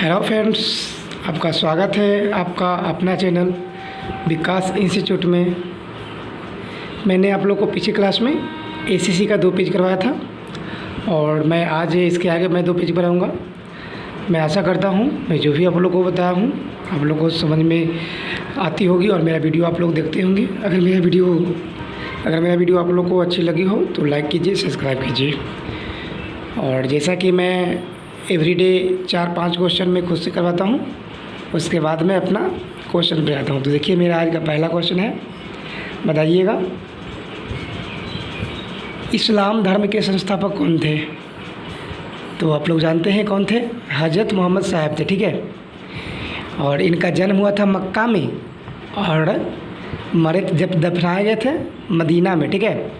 Hello friends, आपका स्वागत है आपका अपना चैनल विकास इंस्टीट्यूट में। मैंने आप लोग को पिछली क्लास में एसीसी का 2 पेज करवाया था और मैं आज इसके आगे मैं 2 पेज बनाऊंगा। मैं आशा करता हूं मैं जो भी आप लोग को बताया हूं आप लोग को समझ में आती होगी और मेरा वीडियो आप लोग देखते होंगे। अगर मेरा वीडियो आप लोग को अच्छी लगी हो तो लाइक कीजिए, सब्सक्राइब कीजिए। और जैसा कि मैं एवरीडे 4-5 क्वेश्चन मैं खुद से करवाता हूँ, उसके बाद मैं अपना क्वेश्चन पे आता हूँ। तो देखिए मेरा आज का पहला क्वेश्चन है, बताइएगा इस्लाम धर्म के संस्थापक कौन थे? तो आप लोग जानते हैं कौन थे, हज़रत मोहम्मद साहब थे, ठीक है। और इनका जन्म हुआ था मक्का में और मरे जब दफनाए गए थे मदीना में, ठीक है।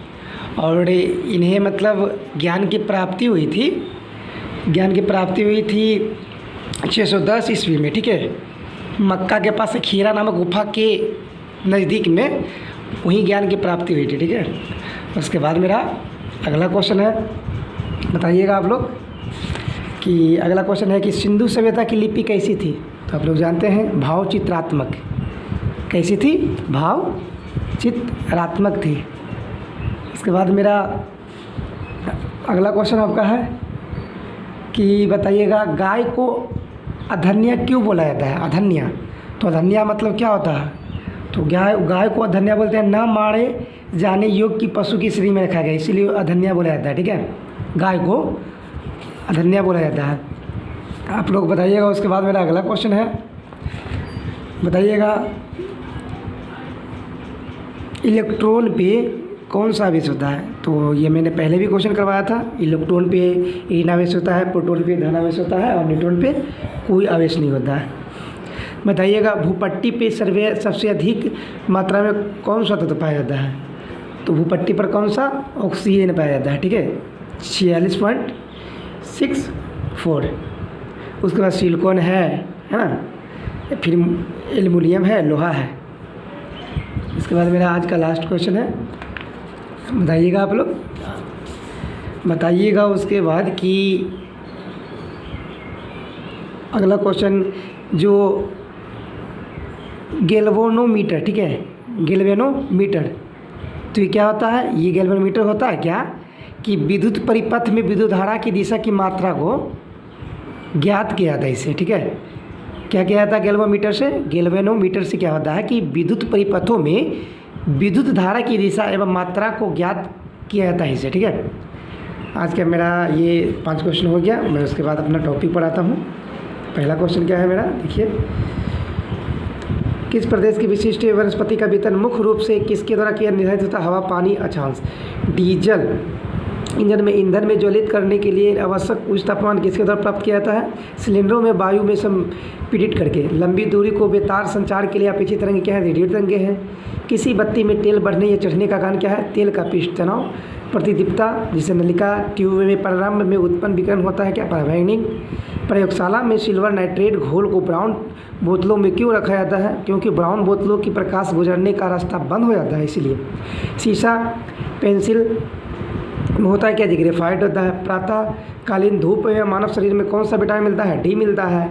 और इन्हें मतलब ज्ञान की प्राप्ति हुई थी 610 ईस्वी में, ठीक है। मक्का के पास एक हीरा नामक गुफा के नज़दीक में वहीं ज्ञान की प्राप्ति हुई थी, ठीक है। उसके बाद मेरा अगला क्वेश्चन है, बताइएगा आप लोग कि अगला क्वेश्चन है कि सिंधु सभ्यता की लिपि कैसी थी? तो आप लोग जानते हैं भाव चित्रात्मक। कैसी थी? भाव चित्रात्मक थी। उसके बाद मेरा अगला क्वेश्चन आपका है कि बताइएगा गाय को अधन्या क्यों बोला जाता है? अधन्या, तो अधन्या मतलब क्या होता है? तो गाय को अधन्या बोलते हैं, न मारे जाने योग की पशु की श्रेणी में रखा गया, इसीलिए अधन्या बोला जाता है, ठीक है। गाय को अधन्या बोला जाता है। आप लोग बताइएगा। उसके बाद मेरा अगला क्वेश्चन है, बताइएगा इलेक्ट्रॉन पे कौन सा आवेश होता है? तो ये मैंने पहले भी क्वेश्चन करवाया था। इलेक्ट्रॉन पे ऋण आवेश होता है, प्रोटॉन पे धन आवेश होता है और न्यूट्रॉन पे कोई आवेश नहीं होता है। बताइएगा भूपट्टी पे सबसे अधिक मात्रा में कौन सा तत्व पाया जाता है? तो भूपट्टी पर कौन सा? ऑक्सीजन पाया जाता है, ठीक है, 46.64। उसके बाद सिलिकॉन है ना, फिर एल्युमिनियम है, लोहा है। इसके बाद मेरा आज का लास्ट क्वेश्चन है, बताइएगा आप लोग। बताइएगा उसके बाद कि अगला क्वेश्चन जो गैल्वेनोमीटर, ठीक है, गैल्वेनोमीटर, तो ये क्या होता है? ये गैल्वेनोमीटर होता है क्या कि विद्युत परिपथ में विद्युत धारा की दिशा की मात्रा को ज्ञात किया जाता है इससे, ठीक है। क्या किया जाता है गैल्वेनोमीटर से? गैल्वेनोमीटर से क्या होता है कि विद्युत परिपथों में विद्युत धारा की दिशा एवं मात्रा को ज्ञात किया जाता है इससे, ठीक है। आज का मेरा ये 5 क्वेश्चन हो गया। मैं उसके बाद अपना टॉपिक पढ़ाता हूँ। पहला क्वेश्चन क्या है मेरा, देखिए, किस प्रदेश की विशिष्ट वनस्पति का वितरण मुख्य रूप से किसके द्वारा किया निर्धारित होता है? हवा, पानी, अक्षांश। डीजल इंजन में ईंधन में ज्वलित करने के लिए आवश्यक उच्च तापमान किसके द्वारा प्राप्त किया जाता है? सिलेंडरों में वायु में संपीड़ित करके। लंबी दूरी को बेतार संचार के लिए अपेक्षित तरंगे क्या है? रेडिएटर तरंगे हैं। किसी बत्ती में तेल बढ़ने या चढ़ने का कारण क्या है? तेल का पृष्ठ तनाव। प्रतिदीप्तता, जिसे नलिका ट्यूब में प्रारंभ में उत्पन्न विकिरण होता है क्या? पराबैंगनी। प्रयोगशाला में सिल्वर नाइट्रेट घोल को ब्राउन बोतलों में क्यों रखा जाता है? क्योंकि ब्राउन बोतलों की प्रकाश गुजरने का रास्ता बंद हो जाता है, इसलिए। शीशा पेंसिल में होता है क्या? जी ग्रेफाइट होता है। प्रातःकालीन धूप में मानव शरीर में कौन सा विटामिन मिलता है? डी मिलता है।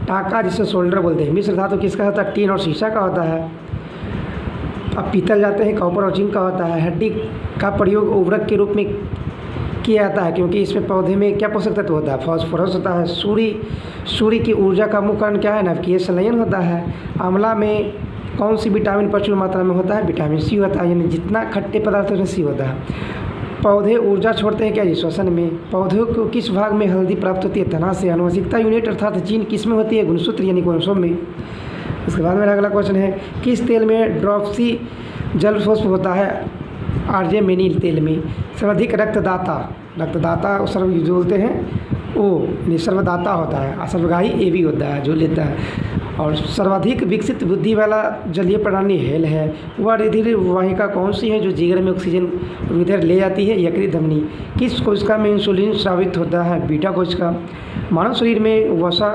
टाका, जिसे सोल्डर बोलते हैं। मिश्र धातु किसका होता है? टीन और शीशा का होता है। अब पीतल जाते हैं, कॉपर और जिंक का होता है। हड्डी का प्रयोग उर्वरक के रूप में किया जाता है क्योंकि इसमें पौधे में क्या पोषक तत्व होता है? फास्फोरस होता है। सूर्य की ऊर्जा का मुख्य कारण क्या है? नाभिकीय संलयन होता है। आंवला में कौन सी विटामिन प्रचुर मात्रा में होता है? विटामिन सी होता है, यानी जितना खट्टे पदार्थ उसमें सी होता है। पौधे ऊर्जा छोड़ते हैं क्या जी? श्वसन में। पौधों को किस भाग में हल्दी प्राप्त होती है? तना से। आनुवंशिकता यूनिट अर्थात जीन किस में होती है? गुणसूत्र यानी क्रोमोसोम में। उसके बाद मेरा अगला क्वेश्चन है, किस तेल में ड्रॉप्सी जलफोस्फ होता है? आर्जेमेनिल तेल में। सर्वाधिक रक्तदाता सर्व जो बोलते हैं ओ सर्वदाता होता है, और सर्वगाही ए भी होता है जो लेता है। और सर्वाधिक विकसित बुद्धि वाला जलीय प्राणी हेल है। वह रुधिर वाहिका कौन सी है जो जिगर में ऑक्सीजन इधर ले जाती है? यकृत धमनी। किस कोशिका में इंसुलिन स्रावित होता है? बीटा कोशिका। मानव शरीर में वसा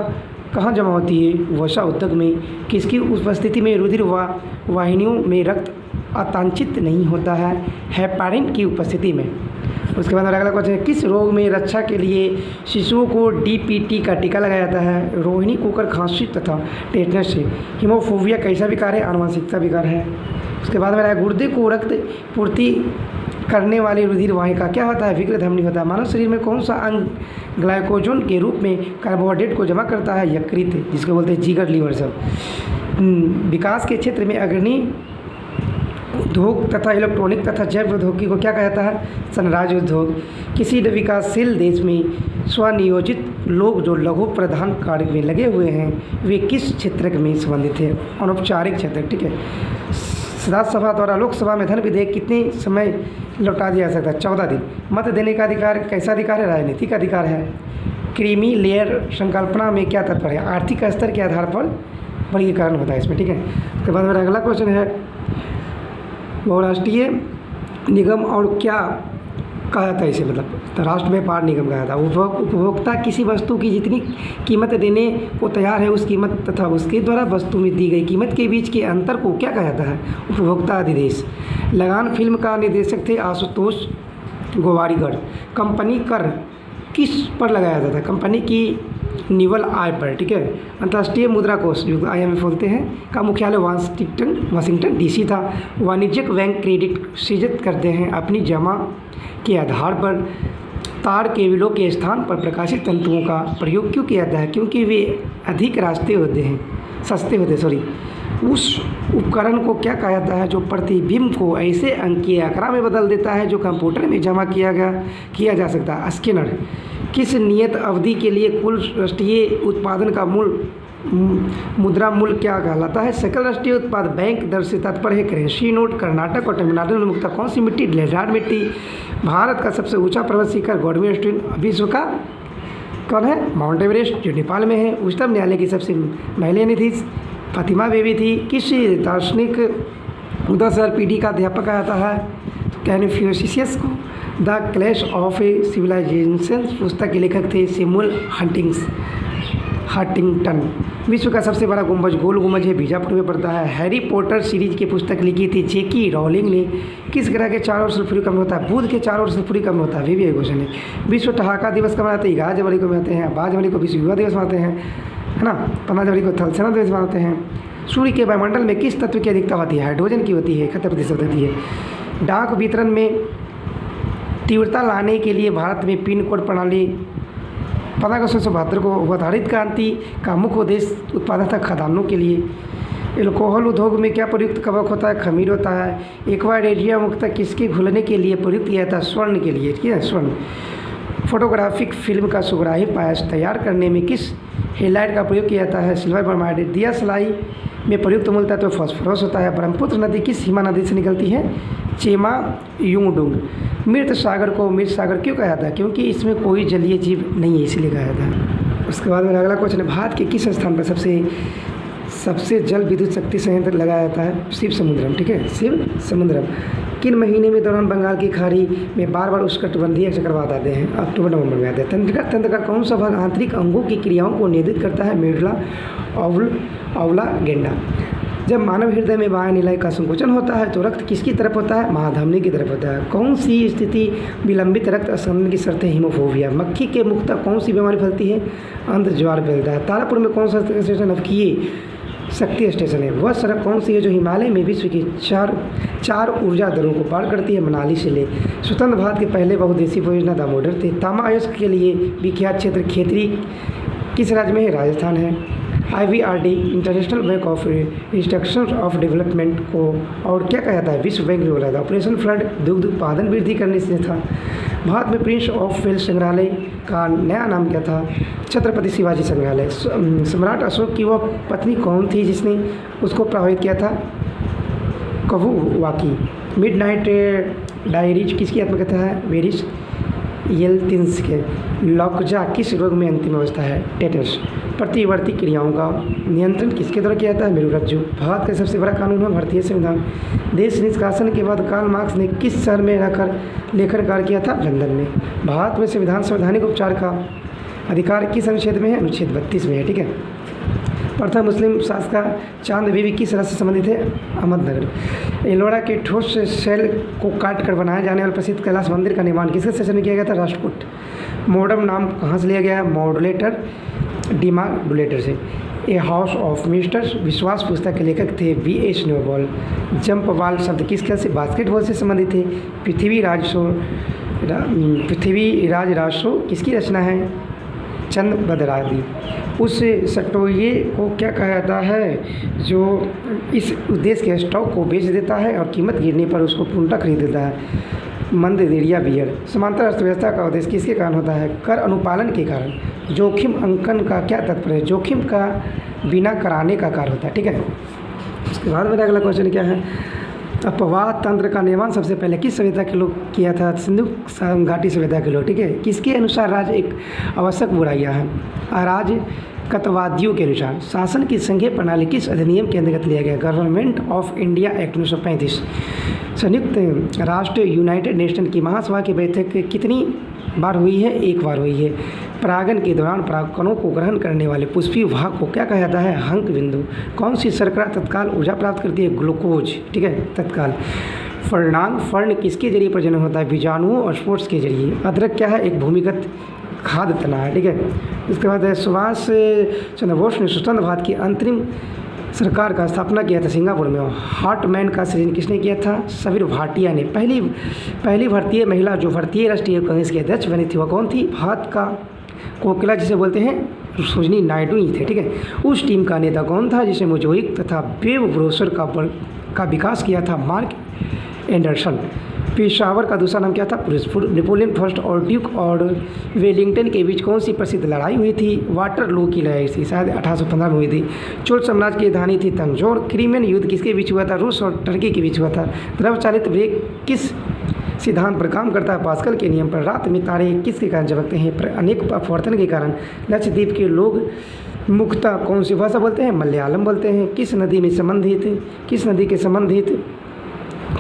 कहाँ जमा होती है? वसा ऊतक में। किसकी उपस्थिति में रुधिर वाहिनियों में रक्त अतांचित नहीं होता है? हेपारिन की उपस्थिति में। उसके बाद अगला क्वेश्चन है, किस रोग में रक्षा के लिए शिशुओं को डीपीटी का टीका लगाया जाता है? रोहिणी कुकर, खांसी तथा टेटनस से। हीमोफोबिया कैसा विकार है? आनुवंशिकता विकार है। उसके बाद में गुर्दे को रक्त पूर्ति करने वाली रुधिर वाहिका क्या होता है? विकृत धमनी होता है। मानव शरीर में कौन सा अंग ग्लाइकोजन के रूप में कार्बोहाइड्रेट को जमा करता है? यकृत, जिसको बोलते हैं जिगर, लीवर सब। विकास के क्षेत्र में अग्रणी उद्योग तथा इलेक्ट्रॉनिक तथा जैव प्रौद्योगिकी को क्या कहता है? संराज्य उद्योग। किसी विकासशील देश में स्वनियोजित लोग जो लघु प्रधान कार्य में लगे हुए हैं वे किस क्षेत्र में संबंधित है? अनौपचारिक क्षेत्र। ठीक है। राज्यसभा द्वारा लोकसभा में धन विधेयक कितने समय लौटा दिया जा सकता है? 14 दिन। मत देने का अधिकार कैसा अधिकार है? राजनीतिक अधिकार है। क्रीमी लेयर संकल्पना में क्या तात्पर्य है? आर्थिक स्तर के आधार पर वर्गीकरण होता है इसमें। ठीक है। उसके बाद मेरा अगला क्वेश्चन है, बहुराष्ट्रीय निगम और क्या कहा जाता है इसे? मतलब राष्ट्र व्यापार निगम कहा जाता है। उपभोक्ता किसी वस्तु की जितनी कीमत देने को तैयार है उस कीमत तथा उसके द्वारा वस्तु में दी गई कीमत के बीच के अंतर को क्या कहा जाता है? उपभोक्ता अधिदेश। लगान फिल्म का निर्देशक थे आशुतोष गोवारीकर। कंपनी कर किस पर लगाया जाता है? कंपनी की निवल आय पर। ठीक है। अंतर्राष्ट्रीय मुद्रा कोष जो IMF बोलते हैं का मुख्यालय वाशिंगटन DC था। वाणिज्यिक बैंक क्रेडिट सृजित करते हैं अपनी जमा के आधार पर। तार केबलों के स्थान पर प्रकाशित तंतुओं का प्रयोग क्यों किया जाता है? क्योंकि वे अधिक सस्ते होते हैं। उस उपकरण को क्या कहा जाता है जो प्रतिबिंब को ऐसे अंकीय आंकड़ा में बदल देता है जो कंप्यूटर में जमा किया जा सकता है? स्कैनर। किस नियत अवधि के लिए कुल राष्ट्रीय उत्पादन का मुद्रा मूल्य क्या कहलाता है? सकल राष्ट्रीय उत्पाद। बैंक दर से तात्पर्य है करेंसी नोट। कर्नाटक और तमिलनाडु में मुख्यतः कौन सी मिट्टी? लेजरार्ड मिट्टी। भारत का सबसे ऊंचा पर्वत शिखर गॉडमेस्टन। विश्व का कौन है? माउंट एवरेस्ट जो नेपाल में है। उच्चतम न्यायालय की सबसे महिला थी फातिमा बीबी थी। किस दार्शनिक 10,000 पीढ़ी का अध्यापक आता है? तो कन्फ्यूशियस को। The clash of a civilisation पुस्तक के लेखक थे सैमुअल हंटिंगटन। विश्व का सबसे बड़ा गुंबज गोल गुंबज है, बीजापुर में पड़ता है। हैरी पॉटर सीरीज की पुस्तक लिखी थी J.K. रॉलिंग ने। किस ग्रह के चारों ओर सल्फ्यूरिक अम्ल होता है? बुध के चारों ओर सल्फ्यूरिक अम्ल होता है। भी क्वेश्चन है। विश्व ठहाका दिवस कब मनाते हैं? 11 जनवरी को मनाते हैं। 12 जनवरी को विश्व युवा दिवस मनाते हैं, है ना। 15 जनवरी को थल सेना दिवस मनाते हैं। सूर्य के वायुमंडल में किस तत्व की अधिकता होती है? हाइड्रोजन की होती है, 71% होती है। डाक वितरण में तीव्रता लाने के लिए भारत में पिन कोड प्रणाली 15 अगस्त 1972 को अवधारित क्रांति का मुख्य उद्देश्य उत्पादन था खदानों के लिए। एल्कोहल उद्योग में क्या प्रयुक्त कवक होता है? खमीर होता है। एक्वा रेडिया मुक्ता किसके घुलने के लिए प्रयुक्त किया था? स्वर्ण के लिए। ठीक है, स्वर्ण। फोटोग्राफिक फिल्म का सुग्राही पायस तैयार करने में किस हेलाइट का प्रयोग किया जाता है? Silver bromide. दिया सलाई में प्रयुक्त मूल तत्व फास्फोरस होता है। ब्रह्मपुत्र नदी किस हिमा नदी से निकलती है? चेमा युंगडुंग। मृत सागर को मृत सागर क्यों कहा जाता है? क्योंकि इसमें कोई जलीय जीव नहीं है, इसलिए कहा जाता है। उसके बाद मेरा अगला क्वेश्चन है, भारत के किस स्थान पर सबसे जल विद्युत शक्ति संयंत्र लगाया जाता है? शिव समुद्रम। ठीक है, शिव समुद्रम। किन महीने में दौरान बंगाल की खाड़ी में बार बार उष्णकटिबंधीय चक्रवात आते हैं? अक्टूबर नवंबर में आते हैं। तंत्र का कौन सा भाग आंतरिक अंगों की क्रियाओं को नियंत्रित करता है? मेडुला ऑब्लांगेंडा। जब मानव हृदय में बाह्य निलय का संकोचन होता है तो रक्त किसकी तरफ होता है? महाधमनी की तरफ होता है। कौन सी स्थिति विलंबित रक्त असंतुलन की शर्त है? हीमोफोबिया। मक्खी के मुक्ता कौन सी बीमारी फैलती है? अंध ज्वार फैलता है। तारापुर में कौन सा स्टेशन नवकीय शक्ति स्टेशन है? वह सड़क कौन सी है जो हिमालय में विश्व की चार ऊर्जा दरों को पार करती है? मनाली से ले। स्वतंत्र भारत के पहले बहुउद्देशीय परियोजना दामोदर थे। तांबा अयस्क के लिए विख्यात क्षेत्र खेतरी किस राज्य में है? राजस्थान है। IVRD international bank of instruction of development को और क्या कहा जाता है? विश्व बैंक जो बोला था। ऑपरेशन फ्लड दुग्ध उत्पादन वृद्धि करने से था। भारत में प्रिंस ऑफ वेल्स संग्रहालय का नया नाम क्या था? छत्रपति शिवाजी संग्रहालय। सम्राट अशोक की वह पत्नी कौन थी जिसने उसको प्रभावित किया था? कवुवाकी। मिडनाइट डायरीज किसकी आत्मकथा है? वेरिस येल्तिंस्की। लॉकजा किस रोग में अंतिम अवस्था है? टेटस। प्रतिवर्ती क्रियाओं का नियंत्रण किसके द्वारा किया जाता है? मेरुरज्जु। भारत का सबसे बड़ा कानून है भारतीय संविधान। देश निष्कासन के बाद कार्ल मार्क्स ने किस शहर में रहकर लेखन कार्य किया था? लंदन में। भारत में संविधानिक उपचार का अधिकार किस अनुच्छेद में है? अनुच्छेद 32 में है। ठीक है। प्रथम मुस्लिम शासक चांद बीबी किस राज्य से संबंधित है? अहमदनगर। एलोरा के ठोस शैल को काट कर बनाए जाने वाले प्रसिद्ध कैलाश मंदिर का निर्माण किसके शासन में किया गया था? राष्ट्रकूट। मॉडर्न नाम कहाँ से लिया गया? मॉडुलेटर डिमाडुलेटर से। ए हाउस ऑफ मिस्टर्स विश्वास पुस्तक के लेखक थे V.H. नोबल। जंप बॉल शब्द किस खेल से? बास्केटबॉल से संबंधित थे। पृथ्वी राज शो किसकी रचना है? चंद बदरादी। उस सटोये को क्या कहा जाता है जो इस उद्देश्य के स्टॉक को बेच देता है और कीमत गिरने पर उसको पूर्णतः खरीद देता है? मंददेड़िया बियर। समांतर अर्थव्यवस्था का उद्देश्य किसके कारण होता है? कर अनुपालन के कारण। जोखिम अंकन का क्या तात्पर्य है? जोखिम का बिना कराने का कार्य होता है। ठीक है, उसके बाद मेरा अगला क्वेश्चन क्या है? अपवाह तंत्र का निर्माण सबसे पहले किस सभ्यता के लोग किया था? सिंधु घाटी सभ्यता के लोग। ठीक है, किसके अनुसार राज्य एक आवश्यक बुराइयाँ हैं? अराजकतावादियों के अनुसार। शासन की संघीय प्रणाली किस अधिनियम के अंतर्गत लिया गया? Government of India act 1935। संयुक्त राष्ट्र यूनाइटेड नेशन की महासभा की बैठक कितनी बार हुई है? एक बार हुई है। परागन के दौरान परागकणों को ग्रहण करने वाले पुष्पीय भाग को क्या कहा जाता है? हंक बिंदु। कौन सी शर्करा तत्काल ऊर्जा प्राप्त करती है? ग्लूकोज। ठीक है, तत्काल। फर्नांग फर्ण किसके जरिए प्रजनन होता है? बीजाणुओं और स्पोर्ट्स के जरिए। अदरक क्या है? एक भूमिगत खाद्य तना है। ठीक है, उसके बाद सुभाष चंद्र बोस ने स्वतंत्र भारत की अंतरिम सरकार का स्थापना किया था सिंगापुर में। हार्टमैन का सृजन किसने किया था? समीर भाटिया ने। पहली भारतीय महिला जो भारतीय राष्ट्रीय कांग्रेस की अध्यक्ष बनी थी वह कौन थी? भारत का कोकिला जिसे बोलते हैं सरोजिनी नायडू ही थे। ठीक है, उस टीम का नेता कौन था जिसे मोज़ाइक तथा वेब ब्राउज़र का विकास किया था? Mark Anderson. पेशावर का दूसरा नाम क्या था? नेपोलियन फर्स्ट और ड्यूक और वेलिंगटन के बीच कौन सी प्रसिद्ध लड़ाई हुई थी? वाटरलू की लड़ाई थी, शायद 1815 में हुई थी। चोल साम्राज्य की राजधानी थी तंजौर। क्रीमियन युद्ध किसके बीच हुआ था? रूस और टर्की के बीच हुआ था। द्रव चालित ब्रेक किस सिद्धांत पर काम करता है? पास्कल के नियम पर। रात में तारे किसके कारण झपकते हैं? अनेक अपवर्तन के कारण। लक्षद्वीप के लोग मुख्यतः कौन सी भाषा बोलते हैं? मलयालम बोलते हैं। किस नदी के संबंधित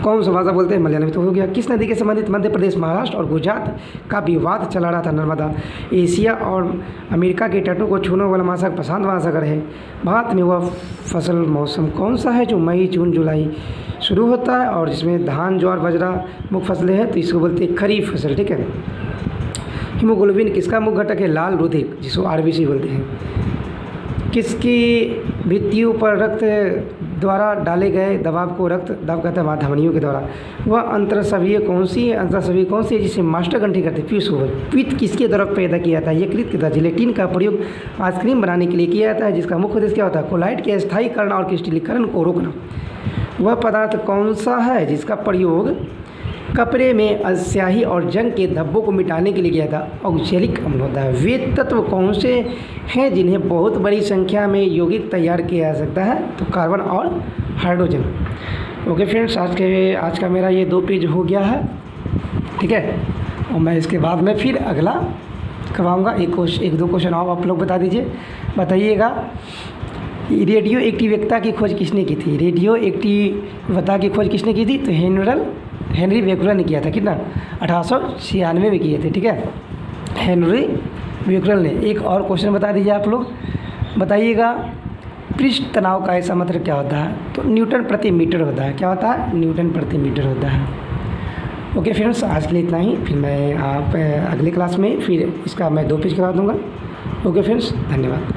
कौन सा भाषा बोलते हैं? मलयालम। तो हो गया। किस नदी के संबंधित मध्य प्रदेश, महाराष्ट्र और गुजरात का विवाद चला रहा था? नर्मदा। एशिया और अमेरिका के तटों को छूने वाला महासागर प्रशांत महासागर है। भारत में वह फसल मौसम कौन सा है जो मई जून जुलाई शुरू होता है और जिसमें धान ज्वार बाजरा मुख्य फसलें हैं? तो इसको बोलते हैं खरीफ फसल। ठीक है। हीमोग्लोबिन किसका मुख्य घटक है? लाल रुधिर, जिसको RBC बोलते हैं। किसकी भित्तियों पर रक्त द्वारा डाले गए दबाव को रक्त दबाव कहते हैं? धमनियों के द्वारा। वह अंतरस्रावी कौन सी है जिसे मास्टर ग्रंथि करते हैं? पीयूष किसके द्वारा पैदा किया था? यकृत के द्वारा। जिलेटिन का प्रयोग आइसक्रीम बनाने के लिए किया जाता है जिसका मुख्य उद्देश्य क्या होता है? कोलाइड के स्थायीकरण और क्रिस्टलीकरण को रोकना। वह पदार्थ कौन सा है जिसका प्रयोग कपड़े में स्याही और जंग के धब्बों को मिटाने के लिए किया था? ऑक्जेलिक अम्ल होता है। वे तत्व कौन से हैं जिन्हें बहुत बड़ी संख्या में यौगिक तैयार किया जा सकता है? तो कार्बन और हाइड्रोजन। ओके फ्रेंड्स, आज का मेरा ये 2 पेज हो गया है। ठीक है, और मैं इसके बाद में फिर अगला करवाऊँगा। एक दो क्वेश्चन और आप लोग बताइएगा। रेडियो एक्टिवता की खोज किसने की थी? रेडियो एक्टिवता की खोज किसने की थी? तो हेनरी बेकरल ने किया था। कितना? 1896 में किए थे। ठीक है, हेनरी बेकरल ने। एक और क्वेश्चन बता दीजिए आप लोग, बताइएगा। पृष्ठ तनाव का ऐसा मतलब क्या होता है? तो न्यूटन प्रति मीटर होता है। क्या होता है? न्यूटन प्रति मीटर होता है। ओके फ्रेंड्स, आज के लिए इतना ही। फिर मैं अगले क्लास में फिर इसका मैं 2 पेज करा दूँगा। ओके फ्रेंड्स, धन्यवाद।